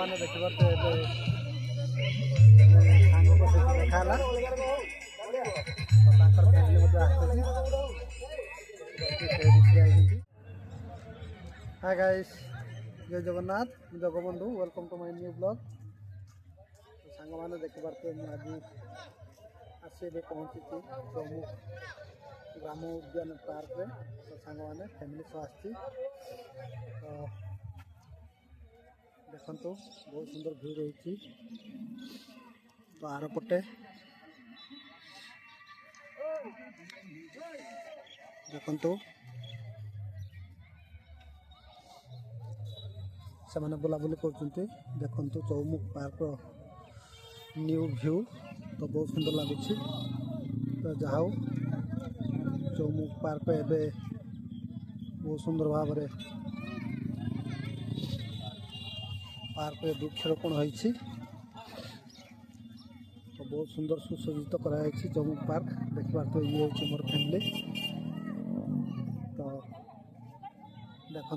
मैंने देखिए सांग देखा हाय गाइस जय Jagannath Jagabandhu welcome to my new blog. तो सांग मैंने देखिए आज आसी पहुँची जम्मू ग्राम उद्यान पार्क रे। तो सांग मैंने फैमिली सह आसी देखु बहुत सुंदर व्यू रही। तो आर पटे देखु से मैंने बुलाबुली कर देखु चौमुख पार्क न्यू व्यू। तो बहुत सुंदर लगुच। तो जहा चौमुख पार्क एवं बहुत सुंदर भाव में पार्क वृक्षरोपण होती। तो बहुत सुंदर सुसज्जित कराई चौमुख पार्क देखिए। तो ये हूँ मोर फैमिली। तो देखु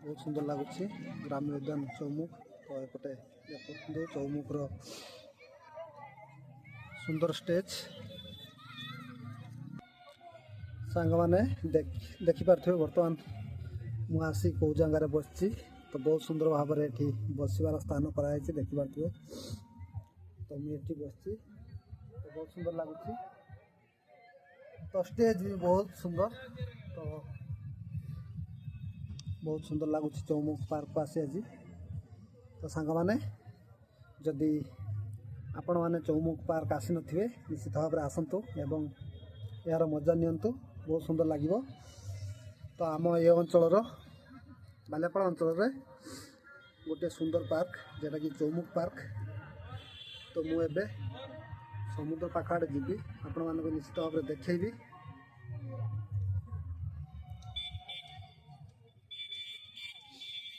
बहुत सुंदर लगुच ग्राम्य उद्यान चौमुख। तो एपटे देखो चौमुखर सुंदर स्टेज सांग मैंने देखिपे बर्तमान मुझे कौ जगार बस। तो बहुत सुंदर भाव में ये बसवार स्थान कराई देखिपे। तो मुझे बस तो बहुत सुंदर लगुच। तो स्टेज भी बहुत सुंदर। तो बहुत सुंदर लगुच चौमुख पार्क को आसी आज। तो सांग मैंने जदि आपण मैंने चौमुख पार्क आसी नथिबे निश्चित भाव में आसतु एवं यार मजा नियंतु बहुत सुंदर लगे। तो आम ये अंचल बालेपाड़ अंचल गोटे सुंदर पार्क जेटा कि चौमुख पार्क। तो मुझे समुद्र पाखआड़े जी आपण मानक निश्चित भाव में देखी।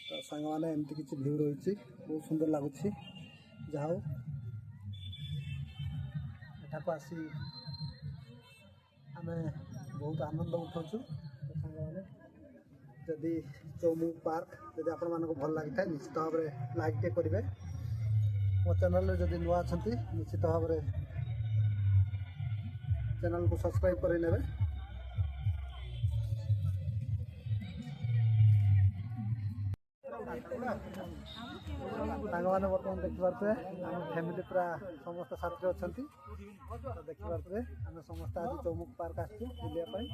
तो सांग मैंने एमती किसी व्यू रही बहुत सुंदर लगुच। जहा एठा को आसी आम बहुत आनंद उठाऊ। सांग मैंने जदि चौमुख पार्क जदि आपण मानक भल लगी था निश्चित भाव में लाइक टे करेंगे। मो चैनल जदि नुआ अच्छा निश्चित भाव में चैनल को सब्सक्राइब कर ने। मैंने बर्तमान देखिपे आम फैमिली पूरा समस्त साथी अच्छा। तो देखिपे आम समस्त आज चौमुख पार्क आसपाई।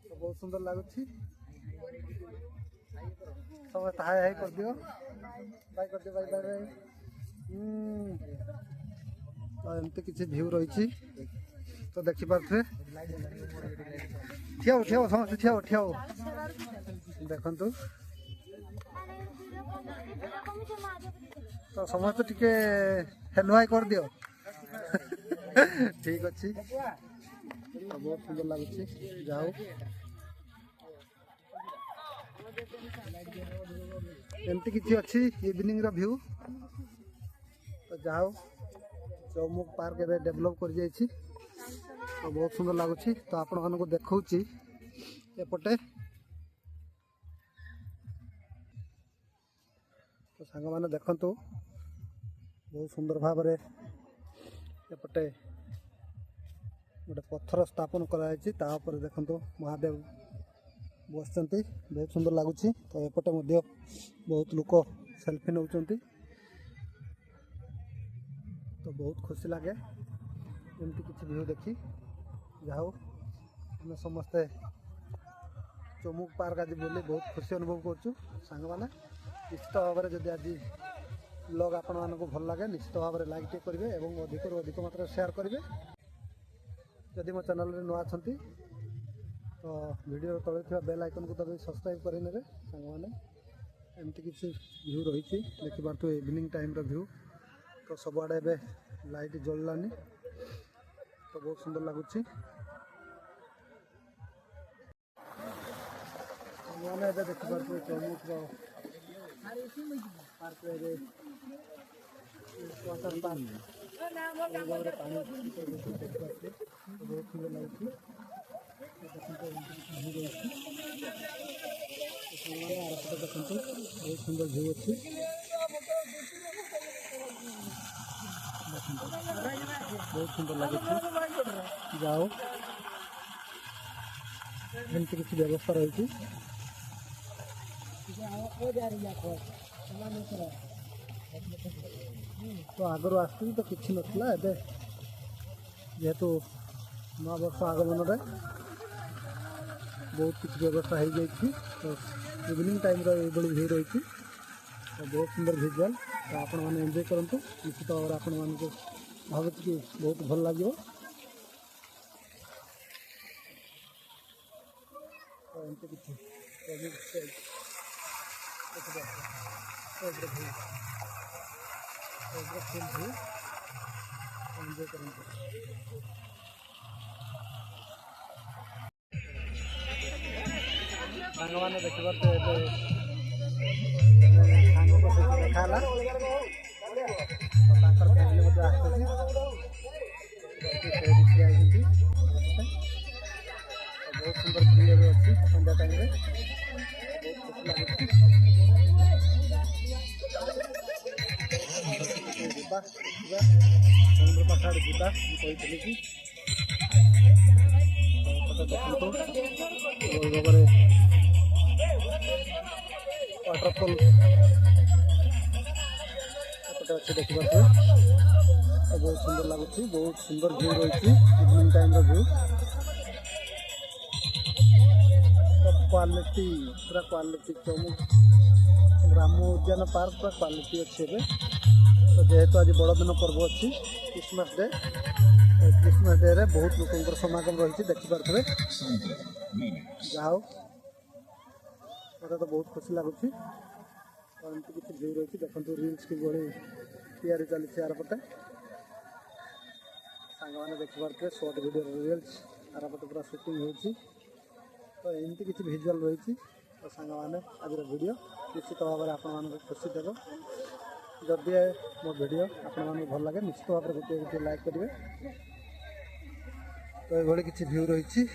तो बहुत सुंदर लगुच। समस्त हाय हाय कर दियो बाय कर दियो बाय बाय बाय। तो एमती किसी व्यू रही। तो देखिपे ठिया ठिया समस्त ठिया ठिया देखु। तो समस्त टिके हेलो हाय कर दियो ठीक अच्छी। तो बहुत सुंदर लगुच। जाओ एमती किसी अच्छी इवनिंग रो व्यू। तो जाओ चौमुख पार्क एवं डेभलप कर जाइए। तो बहुत सुंदर लगुच। तो आपण मानक देखौची एपटे। तो सांग मैंने देखु बहुत सुंदर भाव में एपटे गोटे पत्थर स्थापन कराई। देखु महादेव बस बहुत सुंदर लगुच। तो एपटे बहुत लोक सेल्फी नौ। तो बहुत खुशी लगे एमती किसी व्यू देखी। जहा आम समस्ते चौमुख पार्क आज बुली बहुत खुशी अनुभव करूँ। सांग मैंने निश्चित भाव में जब आज ब्लॉग आपण मानक भल लगे निश्चित भाव में लाइक टे करेंगे और अधिक अधिक मात्रा शेयर करेंगे। जदि मो चैनल रे नुआ छंती तो वीडियो तले थी बेल आइकन को दबाई सब्सक्राइब कर ने। सांग मैंने एमती किसी व्यू रही देखिपे इवनिंग टाइम व्यू। तो सबुआड़े ए लाइट जलानी। तो बहुत सुंदर लगुच। मैंने देखिपे चौमुख पार्क वाटर पार्क पानी बहुत सुंदर लगुच। देखते बहुत सुंदर व्यू अच्छी। बहुत सुंदर लगे जाओ एमती किसी व्यवस्था रही तो आगर आसती तो किसी नाला जेहेतु नवा वर्ष आगमन में बहुत किसी व्यवस्था हो जाए तो इवनिंग टाइम ये भीड़ रही तो बहुत सुंदर भिजुआल तो आपण मैंने एंजॉय करूँ निश्चित भाव में आपण मानक भावुँ कि बहुत भल लगे तो एमती किसी एंजॉय करूँ सांग मैंने देखा देखा फैमिली बहुत सुंदर भीड़ अच्छी संध्या टाइम बहुत खुशी लगे समुद्र पाखाड़ जा कही कि देखते वाटरफल अच्छे देखिए बहुत सुंदर लगुच बहुत सुंदर व्यू रही इवनिंग टाइम व्यू क्वालिटी पूरा क्वालिटी चौमुख ग्राम्य उद्यान पार्क पूरा क्वालिटी अच्छे तो जेहेतु आज बड़ दिन पर्व अच्छी क्रिसमस डे रे बहुत लोक समागम रही देखिपे जाओ मत तो बहुत खुशी लगुच एमती किसी व्यू रही देखो रिल्स कि तैयारी चली आर पटे सांग मैंने देखिपे सर्ट वीडियो रिल्स आर पटे पूरा सुटिंग हो तो एमती किसी भिजुआल रही तो सांग मैंने आज वीडियो निश्चित भाव में आपण मानक खुशी देव जदि मो वीडियो आपण मानक भल लगे निश्चित भाव में गोटे गोटे लाइक करेंगे तो ये किसी व्यू रही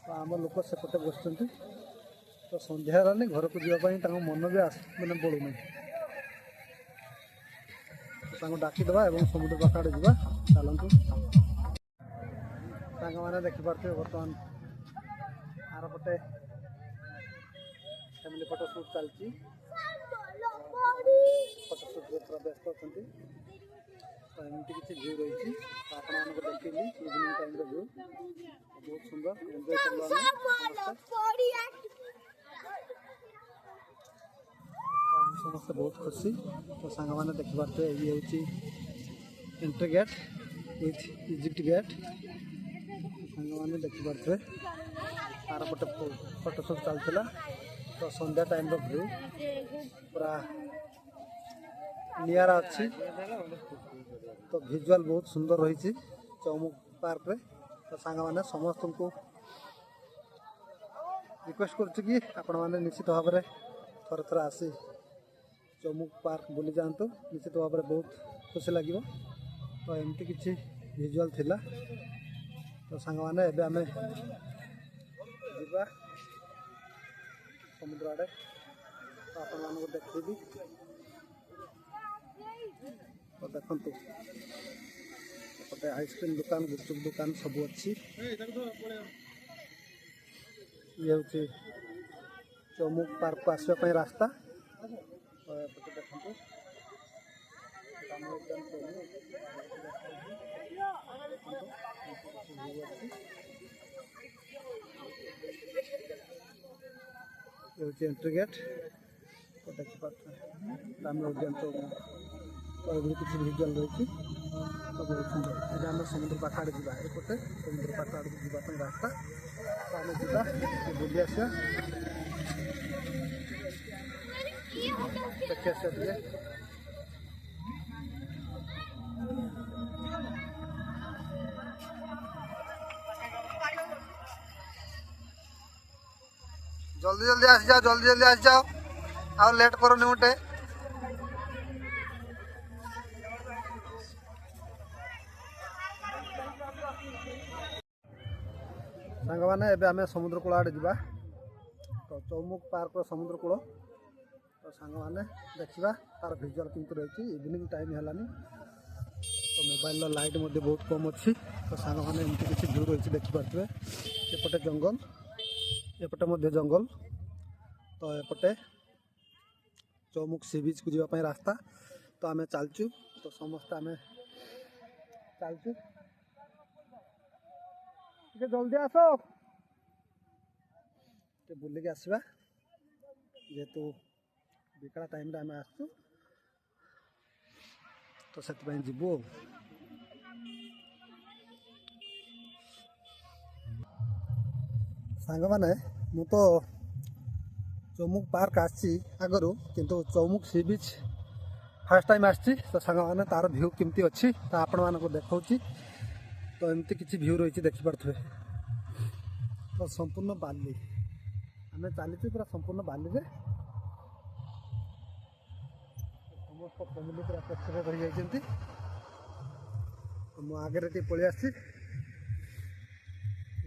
तो आम लोक सेपटे बस तो संध्या है घर को जावाई मन भी मैंने बढ़ू ना डाकीदे और समुद्र पाखाड़े जा चलतु सांग मैंने देखिपे बर्तमान आर पटे फैमिली फोटोशूट चलती फोटोशूट पूरा व्यस्त अच्छा तो एमती किसी व्यू रही आपको देखिए इवनिंग टाइम व्यू बहुत सुंदर एंजॉय कर समस्त बहुत खुशी तो सांग मैंने देखिपे ये हूँ entry gate with Egypt gate song मैंने देखिपे आर पटे फोटोशूट चलता तो संध्या टाइम व्यू पूरा निरा अच्छी तो भिजुआल बहुत सुंदर रही चौमुख पार्क रे तो सांग मैंने समस्त को रिक्वेस्ट करुँ आपण मैंने निश्चित भाव में थर थर आसी चौमुख पार्क बुली जातु निश्चित भाव में बहुत खुशी लगे तो एमती किसी भिजुआल थिला तो सांग मैंने एबे आमे जीवा समुद्र आड़े तो आपण मानक देखी तो देखु गोटे आइसक्रीम दुकान गुपचुप दुकान सब अच्छी ये हूँ चौमुख पार्क को आसवाई रास्ता देखो ये हूँ एंट्री गेट तो देखिए राम उद्यान तो किसी भिजुआल रही तो बहुत सुंदर ये आम समुद्र पाखाड़ जा एपटे समुद्र पाखाड़ को जावाई रास्ता तो आम जा बुली आसा देखिए आसा जल्दी जल्दी आस जाओ जल्दी जल्दी आस जाओ और लेट करो नहीं उठे सांग मैंने एबे आमे समुद्र कूल आड़े जा तो चौमुख पार्क समुद्र कूल तो सांग मैंने देखा तार भिजुआल केमती रही इवनिंग टाइम है तो मोबाइल लाइट बहुत कम अच्छी तो सांग मैंने एमती किसी भ्यू रही देखिपे एपटे जंगल एपटे जंगल तो एपटे चौमुख सी बीच को जावाई रास्ता तो आम चलचु तो समस्त आम चलचु जल्दी आस बुलिक आसवा जेहेतु बिकड़ा टाइम आम आसु तो से जीवु सांग माने मु तो चौमुख पार्क आसी आगरू किंतु चौमुख सी बीच फास्ट टाइम आसी तो सांग माने तार भ्यू केमती अच्छी तो आपण मानको देखौची तो एमती किसी भ्यू रही देखिपे तो संपूर्ण बाली आम चलीचु पूरा संपूर्ण बाली रे समस्त फैमिली पूरा पक्षरे रही जाती तो मु आगे पलि आसी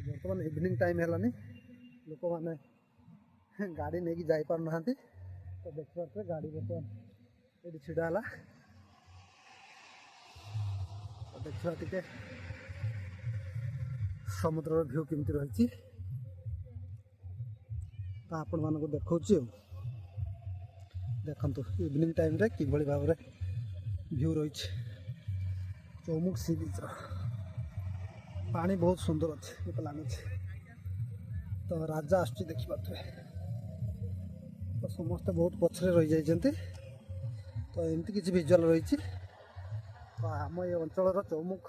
बर्तमान इवनिंग टाइम है लोक मैंने गाड़ी नहीं कि जापार ना तो देखिए गाड़ी बर्तमान ये छिड़ा है तो देखा टे समुद्र भ्यू केमती रही तो आपण मानक देखा देखु इवनिंग टाइम रे कि भाव में भ्यू रही चौमुख सी बीच पानी बहुत सुंदर अच्छे मत लगुच तो राजा आसुची देखिपे तो समस्ते बहुत पछरे रही जाइछन्ति तो एमती किसी विजुअल रही तो आम ये अंचल चौमुख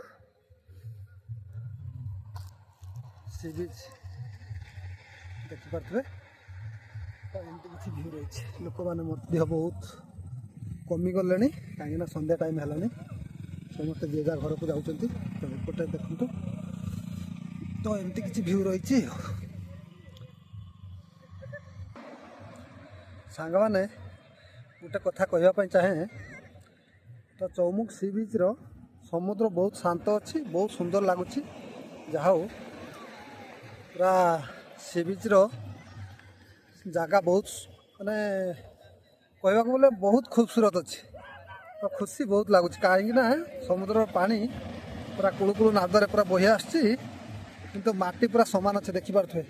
सी बीच देखिपे तो एमती किसी भ्यू रही लोक मैंने बहुत कमी गले कहीं संध्या टाइम है समस्त जे जा घर को जाऊँच तो एपटे देखु तो एमती किसी भ्यू रही सांग मैंने गोटे कथा कहवाई चाहे तो चौमुख सी बीच रो समुद्र बहुत शांत अच्छी बहुत सुंदर लगुच जहा पूरा सी बीच रो जगह बहुत माने कहवाक बोले बहुत खूबसूरत अच्छी तो खुशी बहुत लगुच कहीं समुद्र पानी पूरा कुलुकुलु नादरे पूरा बही आसची किंतु माटी पूरा सामान अच्छे देखिपे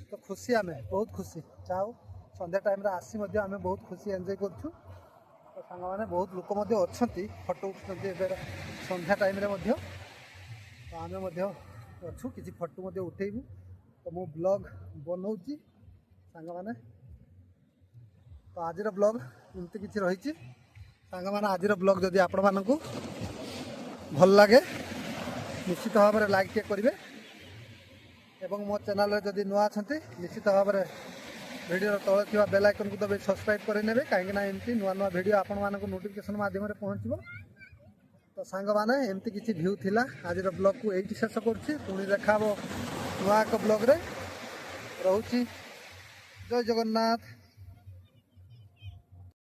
तो खुशी आम बहुत खुशी चाहो संध्या टाइम आसी आम बहुत खुशी एंजॉय करछु तो सांग मैंने बहुत लोक अच्छा फटो उठुते संध्या टाइम तो आम अच्छु किसी फटो उठेबू तो मो ब्लॉग बनाऊँगी सांग मैंने तो आज ब्लॉग एमती किसी रही सांग मैंने आज ब्लॉग जदि आपण मानक भल लगे निश्चित भाव में लाइक टे करेंगे एवं मो चैनल जदि नुआ अच्छा निश्चित भाव में वीडियो तले थी बेल आइकन को दबाई सब्सक्राइब करेंगे कहीं एमती नुआ नुआ वीडियो आपण मानक नोटिफिकेशन माध्यम पहुँचब तो सांग मैंने एमती किसी भ्यू थिला आज ब्लॉग को यही शेष करुँची पुणी देखा नुआ एक ब्लॉग रे रोची जय जगन्नाथ।